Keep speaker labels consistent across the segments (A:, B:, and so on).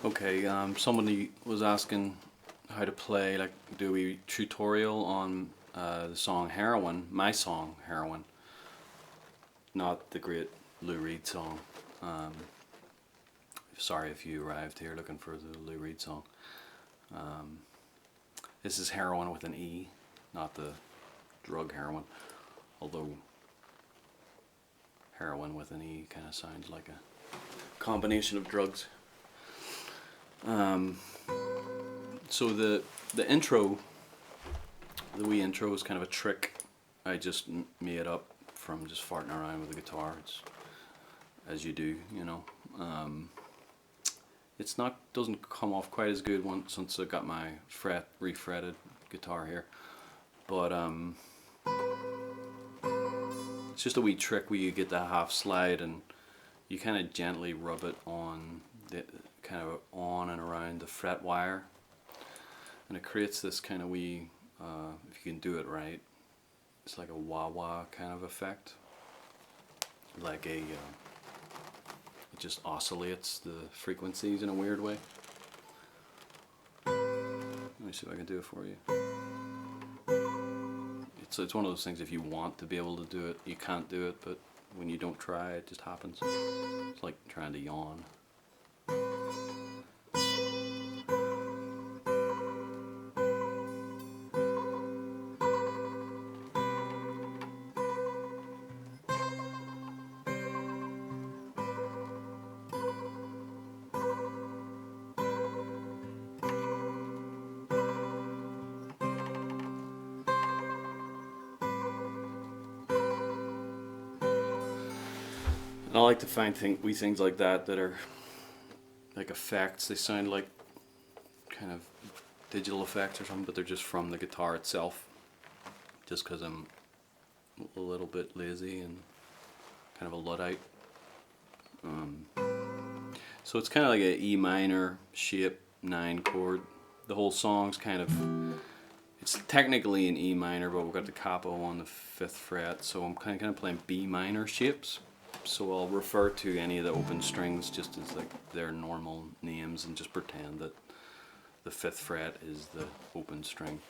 A: Okay, somebody was asking how to play, like, do a tutorial on the song Heroine, my song Heroine, not the great Lou Reed song. Um, Sorry if you arrived here looking for the Lou Reed song. This is Heroine with an E, not the drug heroin, although heroin with an E kind of sounds like a combination of drugs. So the intro, the wee intro is kind of a trick I just made up from just farting around with the guitar. It's as you do, you know. It's not, doesn't come off quite as good since I got my refretted guitar here, but it's just a wee trick where you get the half slide and you kind of gently rub it on the kind of on and around the fret wire, and it creates this kind of wee, if you can do it right, it's like a wah wah kind of effect, like a it just oscillates the frequencies in a weird way. Let me see if I can do it for you. It's one of those things, if you want to be able to do it, you can't do it, but when you don't try, it just happens. It's like trying to yawn. And I like to find wee things like that are like effects. They sound like kind of digital effects or something, but they're just from the guitar itself. Just because I'm a little bit lazy and kind of a Luddite. So it's kind of like an E minor shape 9 chord. The whole song's kind of, it's technically an E minor, but we've got the capo on the 5th fret, so I'm kind of playing B minor shapes. So I'll refer to any of the open strings just as like their normal names and just pretend that the 5th fret is the open string.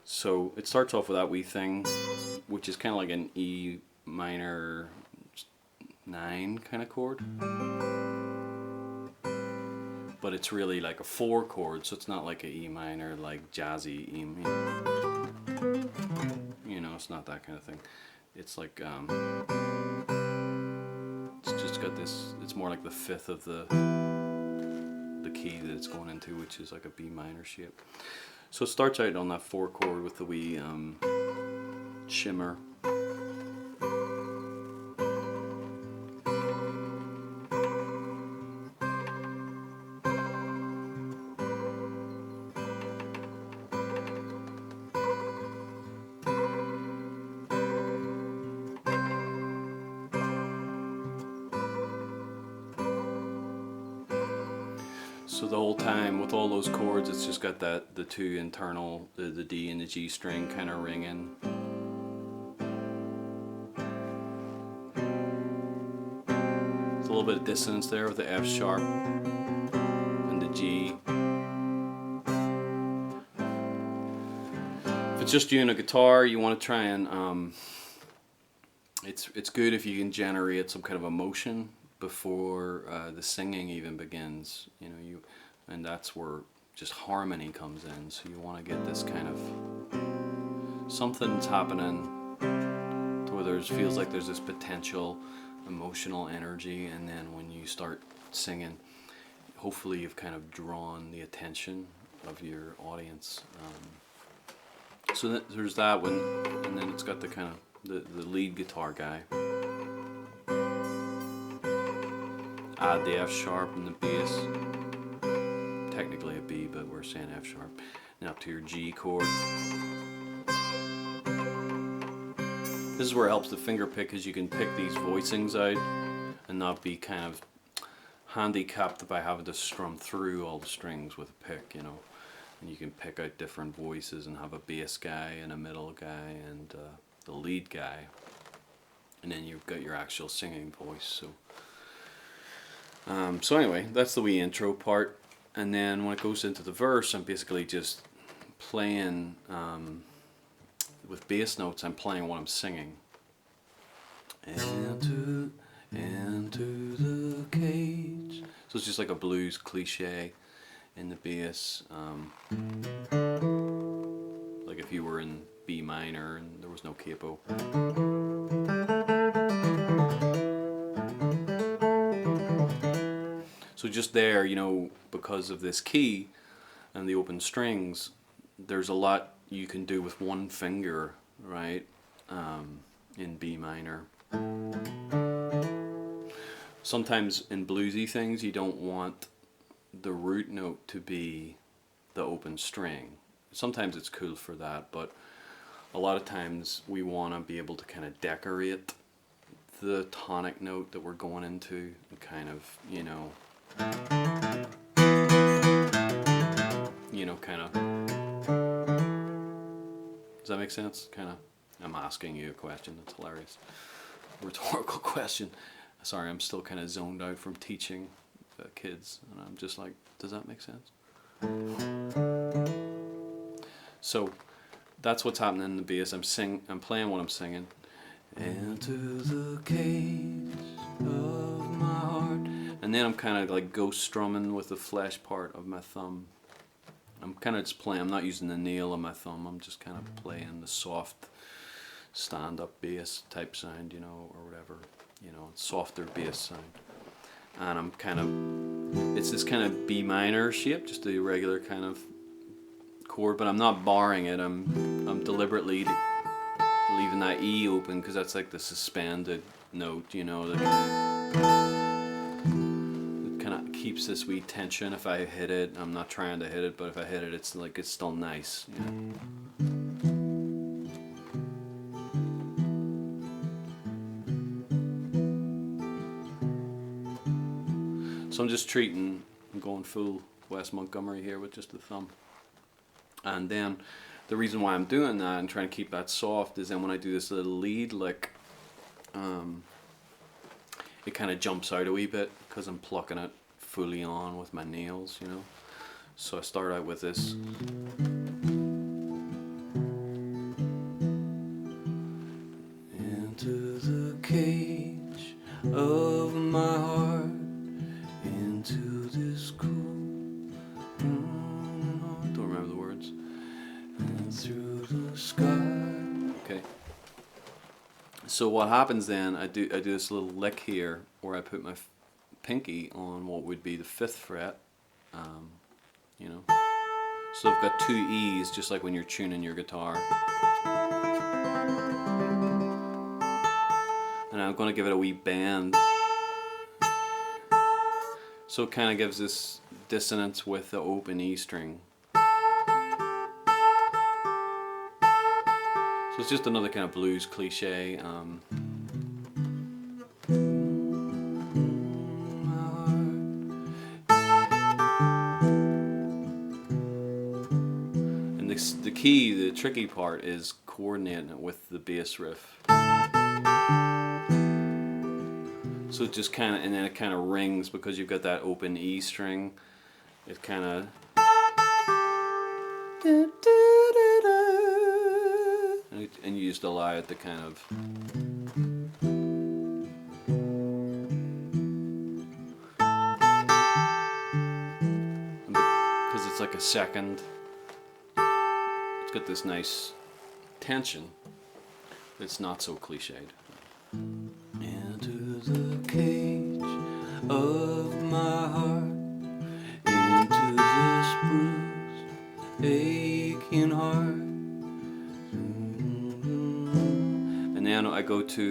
A: So it starts off with that wee thing, which is kind of like an E minor 9 kind of chord. But it's really like a 4 chord, so it's not like an E minor, like jazzy E minor. You know, it's not that kind of thing. It's like, it's just got this, it's more like the 5th of the key that it's going into, which is like a B minor shape. So it starts out on that 4 chord with the wee shimmer. So the whole time with all those chords, it's just got the 2 internal, the D and the G string kind of ringing. There's a little bit of dissonance there with the F sharp and the G. If it's just you and a guitar, you want to try and it's good if you can generate some kind of emotion before the singing even begins, you know, and that's where just harmony comes in. So you want to get this kind of something's happening to where there feels like there's this potential emotional energy, and then when you start singing, hopefully you've kind of drawn the attention of your audience. So there's that one, and then it's got the kind of the lead guitar guy. Add the F sharp and the bass. Technically a B, but we're saying F sharp. Now up to your G chord. This is where it helps the finger pick, because you can pick these voicings out and not be kind of handicapped by having to strum through all the strings with a pick, you know. And you can pick out different voices and have a bass guy and a middle guy and the lead guy. And then you've got your actual singing voice. So anyway, that's the wee intro part. And then when it goes into the verse, I'm basically just playing with bass notes. I'm playing what I'm singing. Into the cage. So it's just like a blues cliche in the bass. Like if you were in B minor and there was no capo. So just there, you know, because of this key and the open strings, there's a lot you can do with one finger, right? In B minor. Sometimes in bluesy things you don't want the root note to be the open string. Sometimes it's cool for that, but a lot of times we want to be able to kind of decorate the tonic note that we're going into and kind of, you know, kind of, does that make sense? Kind of, I'm asking you a question, that's hilarious. Rhetorical question. Sorry, I'm still kind of zoned out from teaching kids, and I'm just like, does that make sense? So that's what's happening in the bass. I'm playing what I'm singing. Into the cage of my heart. And then I'm kind of like ghost strumming with the flesh part of my thumb. I'm kind of just playing, I'm not using the nail of my thumb, I'm just kind of playing the soft stand-up bass type sound, you know, or whatever, you know, softer bass sound. And I'm kind of, it's this kind of B minor shape, just a regular kind of chord, but I'm not barring it, I'm deliberately leaving that E open because that's like the suspended note, you know, that it kind of keeps this wee tension. If I hit it, I'm not trying to hit it, but if I hit it, it's like it's still nice, you know. So I'm just I'm going full Wes Montgomery here with just the thumb. And then the reason why I'm doing that and trying to keep that soft is then when I do this little lead lick, it kind of jumps out a wee bit because I'm plucking it fully on with my nails, you know. So I start out with this. Into the cage of my heart, into this cool, don't remember the words, and through the sky. Okay. So what happens then, I do this little lick here where I put my pinky on what would be the 5th fret, you know. So I've got 2 E's just like when you're tuning your guitar. And I'm going to give it a wee bend. So it kind of gives this dissonance with the open E string. So it's just another kind of blues cliche. And the key, the tricky part is coordinating it with the bass riff. So it just kind of, and then it kind of rings because you've got that open E string. It kind of, and you just allow it to kind of, because it's like a second, it's got this nice tension. It's not so cliched. Into the cage of my heart, into this bruised, aching heart. And then I go to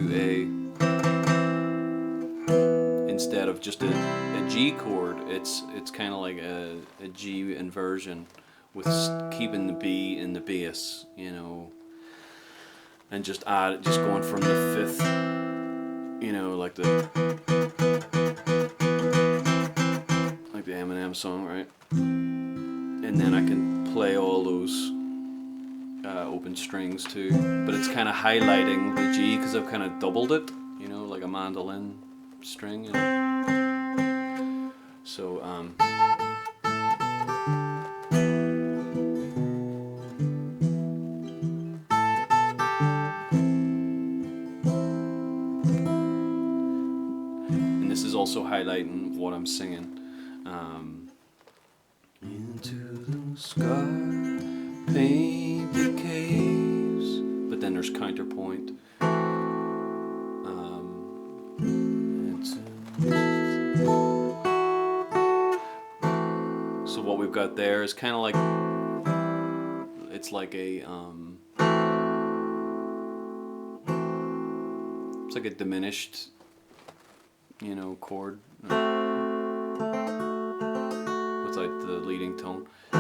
A: instead of just a G chord, it's kind of like a G inversion with keeping the B in the bass, you know, and just going from the 5th. You know, like the Eminem song, right? And then I can play all those open strings too, but it's kind of highlighting the G because I've kind of doubled it, you know, like a mandolin string, you know. So also highlighting what I'm singing. Into the sky, painted caves, but then there's counterpoint. So what we've got there is kind of like, it's like a it's like a diminished, you know, chord. It's like the leading tone. So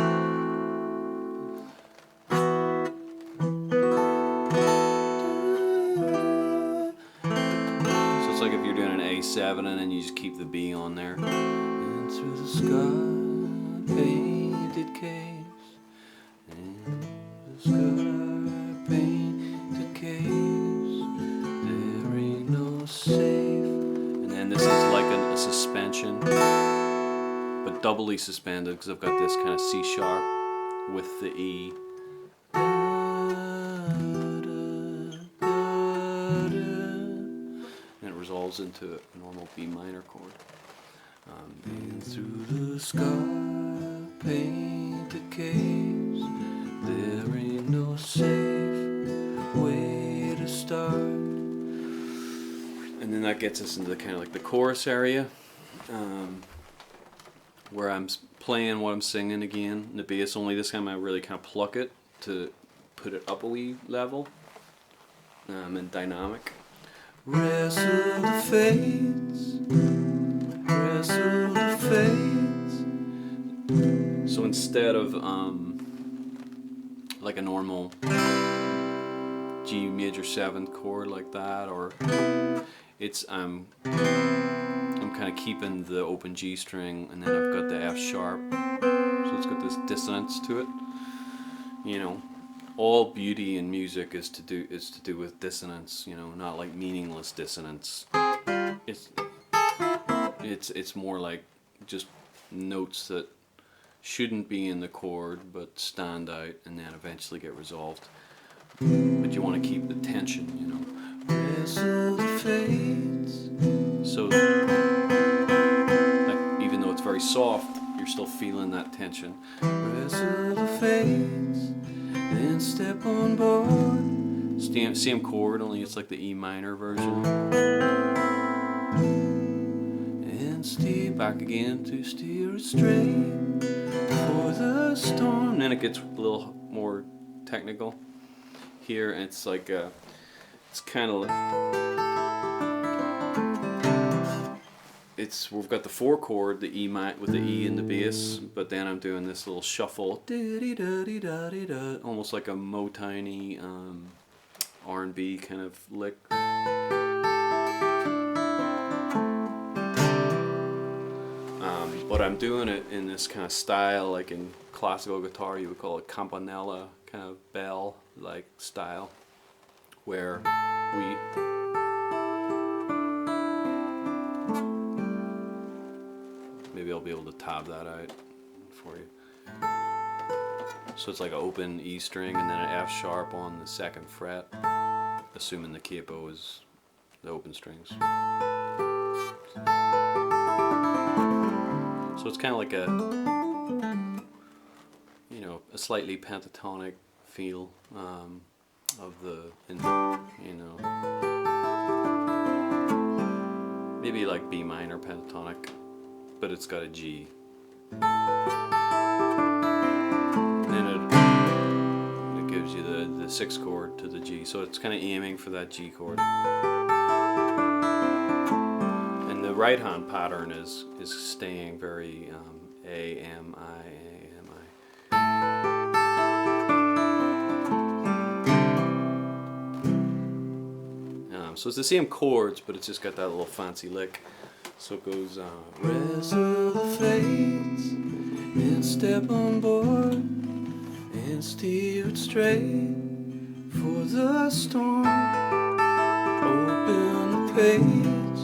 A: it's like if you're doing an A7 and then you just keep the B on there. And through the sky, painted caves. And the sky, painted caves. There ain't no safe. And then this is like a suspension, but doubly suspended because I've got this kind of C sharp with the E. And it resolves into a normal B minor chord. And through the sky, painted caves, there ain't no safe way to start. And then that gets us into the kind of like the chorus area, where I'm playing what I'm singing again in the bass, only this time I really kind of pluck it to put it up a wee level, and dynamic. Wrestle the fates, wrestle the fates. So instead of like a normal G major 7th chord like that, or it's I'm kind of keeping the open G string, and then I've got the F sharp, so it's got this dissonance to it. You know, all beauty in music is to do with dissonance. You know, not like meaningless dissonance. It's more like just notes that shouldn't be in the chord but stand out and then eventually get resolved. But you want to keep the tension, you know. Wrestle the fates. So, like, even though it's very soft, you're still feeling that tension. Wrestle the fates, then step on board. Same chord, only it's like the E minor version. And steer back again to steer it straight for the storm. And then it gets a little more technical here, and it's like it's kind of we've got the 4 chord, the E with the E in the bass, but then I'm doing this little shuffle, almost like a Motown-y R&B kind of lick. But I'm doing it in this kind of style, like in classical guitar you would call it campanella kind of bell like style, where maybe I'll be able to tab that out for you. So it's like an open E string and then an F sharp on the 2nd fret, assuming the capo is the open strings. So it's kind of like a, you know, a slightly pentatonic feel of the, you know, maybe like B minor pentatonic, but it's got a G. And then it gives you the 6th chord to the G, so it's kind of aiming for that G chord. And the right hand pattern is staying very A, M, I, A, M, I. So it's the same chords, but it's just got that little fancy lick. So it goes wrestle the fates and step on board and steer it straight for the storm. Open the page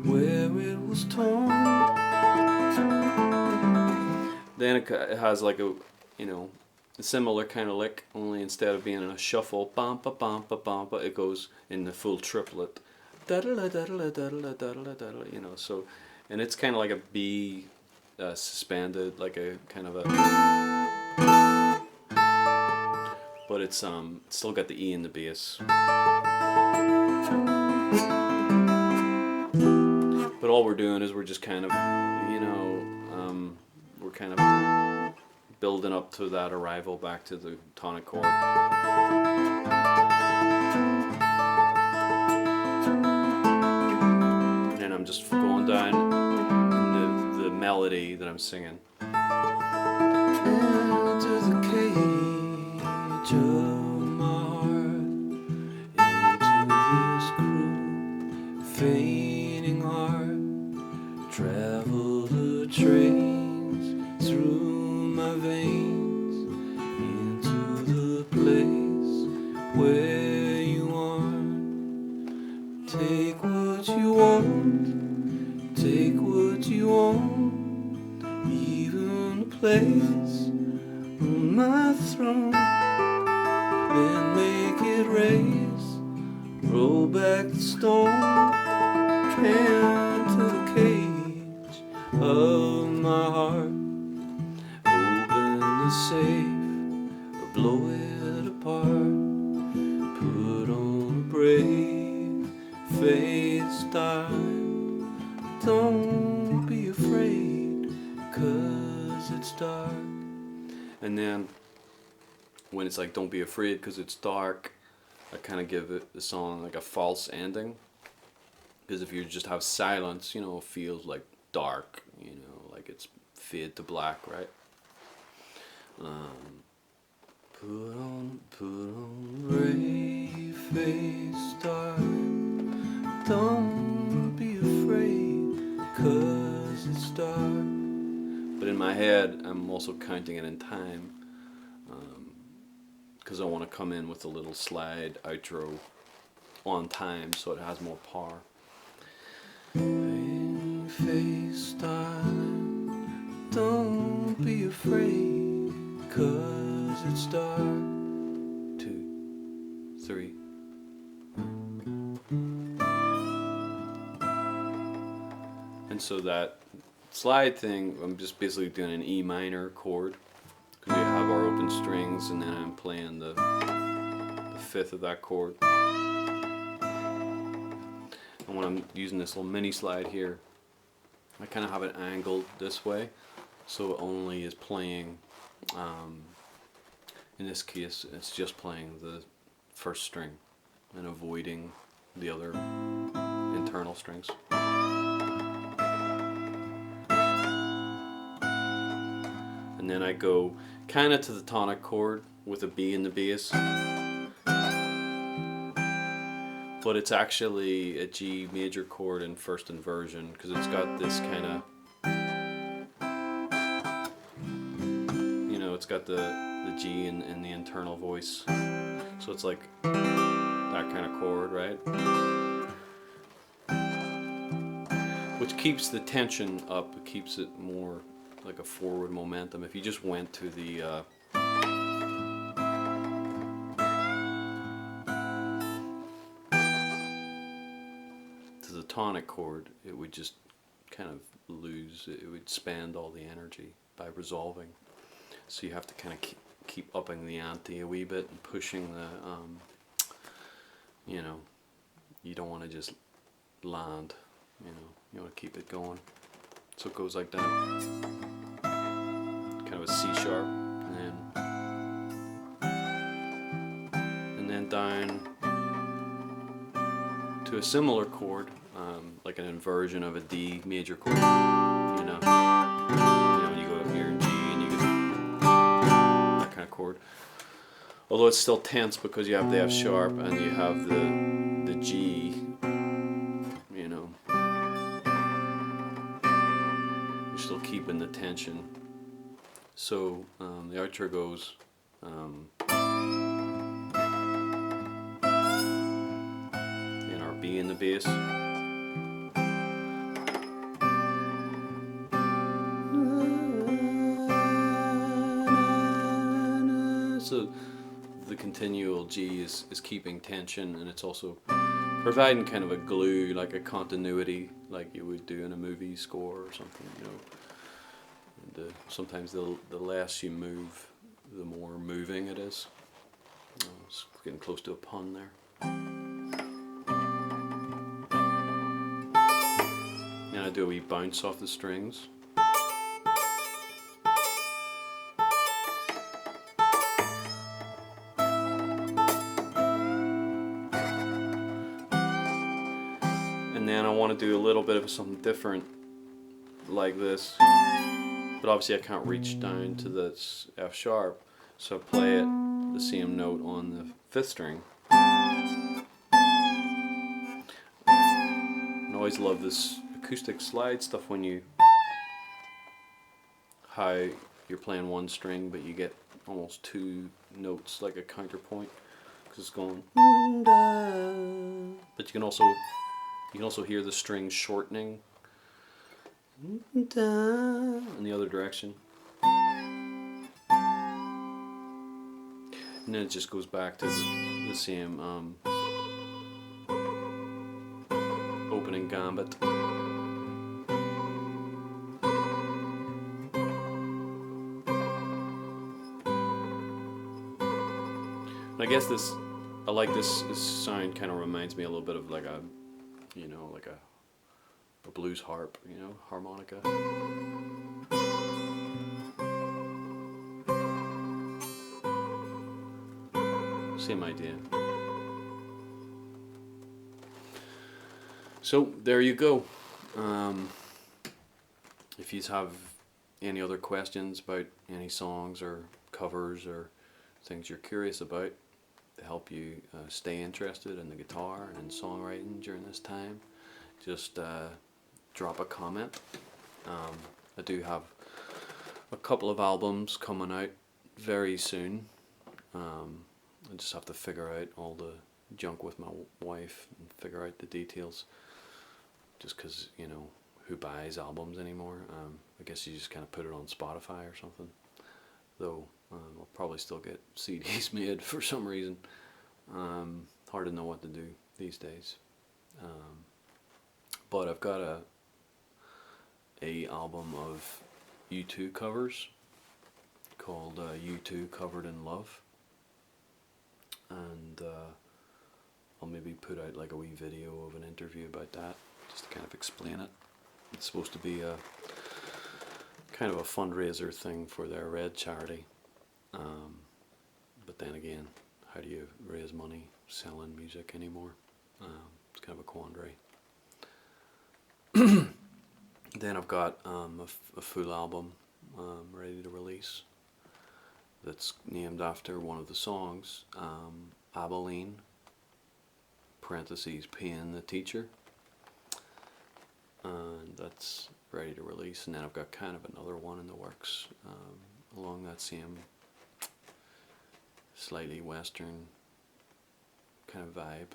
A: where it was torn. Then it has like a, you know, a similar kind of lick, only instead of being in a shuffle, bampa bampa bampa, it goes in the full triplet, you know. So and it's kind of like a B suspended, like a kind of a, but it's still got the E in the bass. But all we're doing is we're just kind of, we're kind of building up to that arrival back to the tonic chord. And then I'm just going down in the melody that I'm singing. Into the cage of my heart, into this cruel, fainting heart, travel the trains through my veins, into the place where you are. Take what you want, take what you want, even the place on my throne. Then make it raise, roll back the stone, into the cage of my heart. Open the safe, or blow it apart. Put on a brave face time. Don't be afraid, 'cause it's dark. And then when it's like, don't be afraid because it's dark, I kind of give the song like a false ending. Because if you just have silence, it feels like dark, like it's fade to black, right? Put on brave face time. Don't be afraid, 'cause it's dark. But in my head, I'm also counting it in time, because I want to come in with a little slide outro on time so it has more power. Face time, don't be afraid, 'cause it's dark. 2, 3. And so that slide thing, I'm just basically doing an E minor chord, because we have our open strings, and then I'm playing the 5th of that chord. And when I'm using this little mini slide here, I kind of have it angled this way, so it only is playing, in this case, it's just playing the 1st string and avoiding the other internal strings. And then I go kind of to the tonic chord with a B in the bass. But it's actually a G major chord in 1st inversion, because it's got this kind of, it's got the G in the internal voice. So it's like that kind of chord, right? Which keeps the tension up, it keeps it more like a forward momentum. If you just went to the tonic chord, it would just kind of lose, it would spend all the energy by resolving. So you have to kind of keep upping the ante a wee bit and pushing the, you don't want to just land, you want to keep it going. So it goes like that, kind of a C sharp, and then down to a similar chord, like an inversion of a D major chord, you go up here in G and you get that kind of chord. Although it's still tense because you have the F sharp and you have the G, you're still keeping the tension. So the outro goes, in our B in the bass. So the continual G is keeping tension, and it's also providing kind of a glue, like a continuity, like you would do in a movie score or something, you know. And sometimes the less you move, the more moving it is. It's getting close to a pun there. And I do a wee bounce off the strings. And then I want to do a little bit of something different like this, but obviously I can't reach down to this F sharp, so I play it the same note on the 5th string. I always love this acoustic slide stuff when how you're playing one string but you get almost 2 notes like a counterpoint because it's going, but you can also hear the strings shortening in the other direction, and then it just goes back to the same opening gambit. And I guess I like this sound. Kind of reminds me a little bit of like a, you know, like a blues harp, you know, harmonica. Same idea. So there you go. If you have any other questions about any songs or covers or things you're curious about to help you stay interested in the guitar and in songwriting during this time, just drop a comment. I do have a couple of albums coming out very soon. I just have to figure out all the junk with my wife and figure out the details, just because, you know, who buys albums anymore? I guess you just kind of put it on Spotify or something, though I'll probably still get CDs made for some reason. Hard to know what to do these days. But I've got a album of U2 covers called U2 Covered in Love, and I'll maybe put out like a wee video of an interview about that, just to kind of explain it. It's supposed to be a kind of a fundraiser thing for their Red charity, but then again, how do you raise money selling music anymore? It's kind of a quandary. Then I've got a full album ready to release that's named after one of the songs, Abilene, parentheses, Payne the Teacher, and that's ready to release. And then I've got kind of another one in the works along that same slightly western kind of vibe.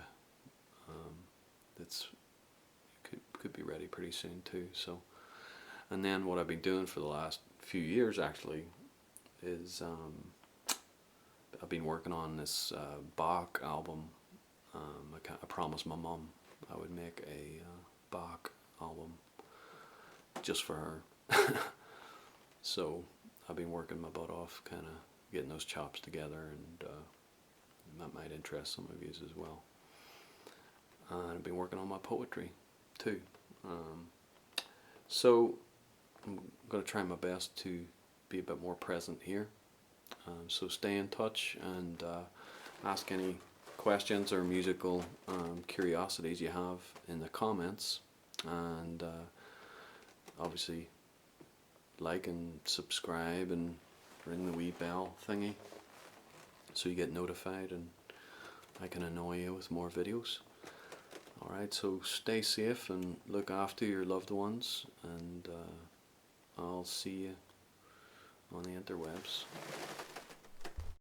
A: That's could be ready pretty soon too. So, and then what I've been doing for the last few years actually is I've been working on this Bach album. I promised my mum I would make a Bach album just for her. So I've been working my butt off, kind of getting those chops together, and that might interest some of you as well. And I've been working on my poetry too. So I'm going to try my best to be a bit more present here. So stay in touch and ask any questions or musical curiosities you have in the comments, and obviously like and subscribe and ring the wee bell thingy so you get notified and I can annoy you with more videos. Alright, so stay safe and look after your loved ones, and I'll see you on the interwebs.